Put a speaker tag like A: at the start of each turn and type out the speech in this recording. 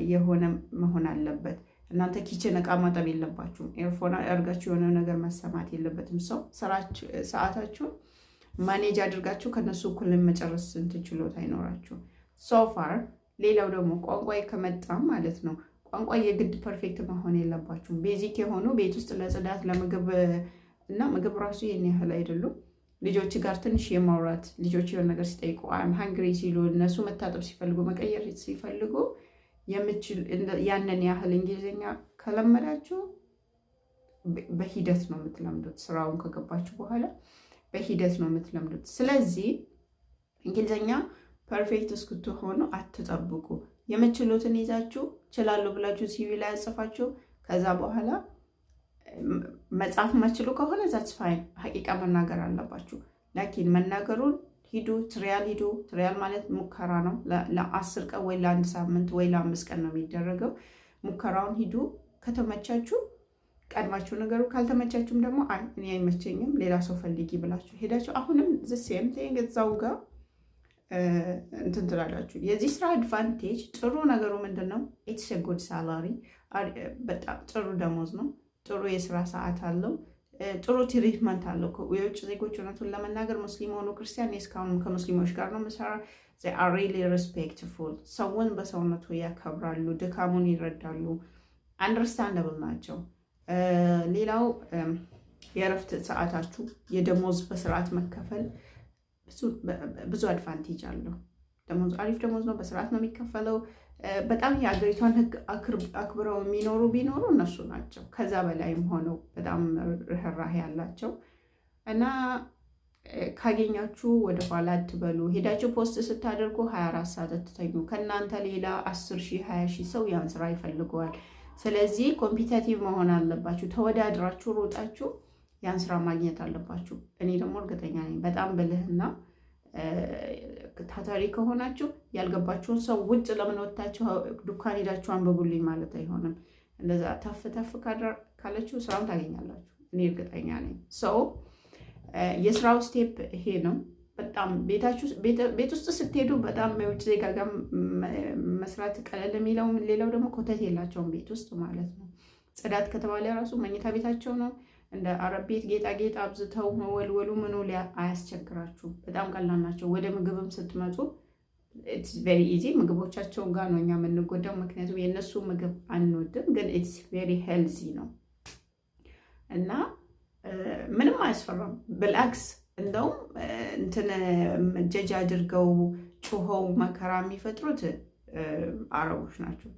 A: የሆነ መሆን አለበት። እናንተ ኪችን እቃ ማጠብ የለባችሁም። ኤርፎን አድርጋችሁ የሆነ ነገር መሰማት የለበትም። ሰው ሰዓታችሁን ማኔጅ አድርጋችሁ ከነሱ እኩል መጨረስ እንትን ችሎታ አይኖራችሁ ሶፋር። ሌላው ደግሞ ቋንቋ ከመጣም ማለት ነው ቋንቋ የግድ ፐርፌክት መሆን የለባችሁም። ቤዚክ የሆኑ ቤት ውስጥ ለጽዳት ለምግብ እና ምግብ ራሱ ይሄን ያህል አይደሉም። ልጆች ጋር ትንሽ የማውራት ልጆች የሆነ ነገር ሲጠይቁ አም ሃንግሪ ሲሉ እነሱ መታጠብ ሲፈልጉ መቀየር ሲፈልጉ ያንን ያህል እንግሊዝኛ ከለመዳችሁ በሂደት ነው የምትለምዱት። ስራውን ከገባችሁ በኋላ በሂደት ነው የምትለምዱት። ስለዚህ እንግሊዝኛ ፐርፌክት እስክትሆኑ አትጠብቁ። የምትችሉትን ይዛችሁ ችላለሁ ብላችሁ ሲቪ ላይ ያጽፋችሁ ከዛ በኋላ መጻፍ ማችሉ ከሆነ ዛትስ ፋይን። ሐቂቃ መናገር አለባችሁ። ላኪን መናገሩን ሂዱ፣ ትሪያል ማለት ሙከራ ነው። ለ10 ቀን ወይ ለ1 ሳምንት ወይ ለ5 ቀን ነው የሚደረገው። ሙከራውን ሂዱ። ከተመቻችሁ ቀድማችሁ ነገሩ፣ ካልተመቻችሁም ደግሞ እኔ አይመቸኝም ሌላ ሰው ፈልጊ ብላችሁ ሄዳችሁ አሁንም ሴም ቲንግ እዛው ጋር እንትን ትላላችሁ። የዚህ ስራ አድቫንቴጅ ጥሩ ነገሩ ምንድን ነው? ኢትስ ጉድ ሳላሪ፣ በጣም ጥሩ ደሞዝ ነው። ጥሩ የስራ ሰዓት አለው። ጥሩ ትሪትመንት አለው። የውጭ ዜጎች እውነቱን ለመናገር ሙስሊም ሆኑ ክርስቲያን፣ እስካሁንም ከሙስሊሞች ጋር ነው የምሰራ። they are really respectful። ሰውን በሰውነቱ ያከብራሉ፣ ድካሙን ይረዳሉ፣ አንደርስታንደብል ናቸው። ሌላው የእረፍት ሰዓታችሁ የደሞዝ በስርዓት መከፈል ብዙ አድቫንቴጅ አለው። ደሞዝ አሪፍ ደሞዝ ነው፣ በስርዓት ነው የሚከፈለው። በጣም የአገሪቷን ሕግ አክብረው ቢኖሩ እነሱ ናቸው። ከዛ በላይም ሆነው በጣም ርህራሄ ያላቸው እና ካገኛችሁ ወደ ኋላ አትበሉ። ሄዳችሁ ፖስት ስታደርጉ 24 ሰዓት አትተኙ። ከእናንተ ሌላ 10,000 20,000 ሰው ያን ስራ ይፈልገዋል። ስለዚህ ኮምፒቲቲቭ መሆን አለባችሁ። ተወዳድራችሁ ሮጣችሁ ያን ስራ ማግኘት አለባችሁ። እኔ ደግሞ እርግጠኛ ነኝ በጣም ብልህና ታታሪ ከሆናችሁ ያልገባችሁን ሰው ውጭ ለምን ወጣችሁ ዱካን ሄዳችሁ አንብቡልኝ ማለት አይሆንም። እንደዛ ተፍ ካለችሁ ስራውን ታገኛላችሁ። እኔ እርግጠኛ ነኝ። ሰው የስራው ስቴፕ ይሄ ነው። በጣም ቤት ውስጥ ስትሄዱ በጣም የውጭ ዜጋ ጋር መስራት ቀለል የሚለው። ሌላው ደግሞ ኮተት የላቸውም ቤት ውስጥ ማለት ነው። ጽዳት ከተባለ ራሱ መኝታ ቤታቸው ነው። እንደ አረብ ቤት ጌጣጌጥ አብዝተው መወልወሉ ምኑ አያስቸግራችሁ። በጣም ቀላል ናቸው። ወደ ምግብም ስትመጡ ኢትስ ቬሪ ኢዚ። ምግቦቻቸው ጋር ነው እኛ የምንጎዳው፣ ምክንያቱም የእነሱ ምግብ አንወድም፣ ግን ኢትስ ቬሪ ሄልዚ ነው እና ምንም አያስፈራም። ብላክስ እንደውም እንትን ጀጅ አድርገው ጩኸው መከራ የሚፈጥሩት አረቦች ናቸው።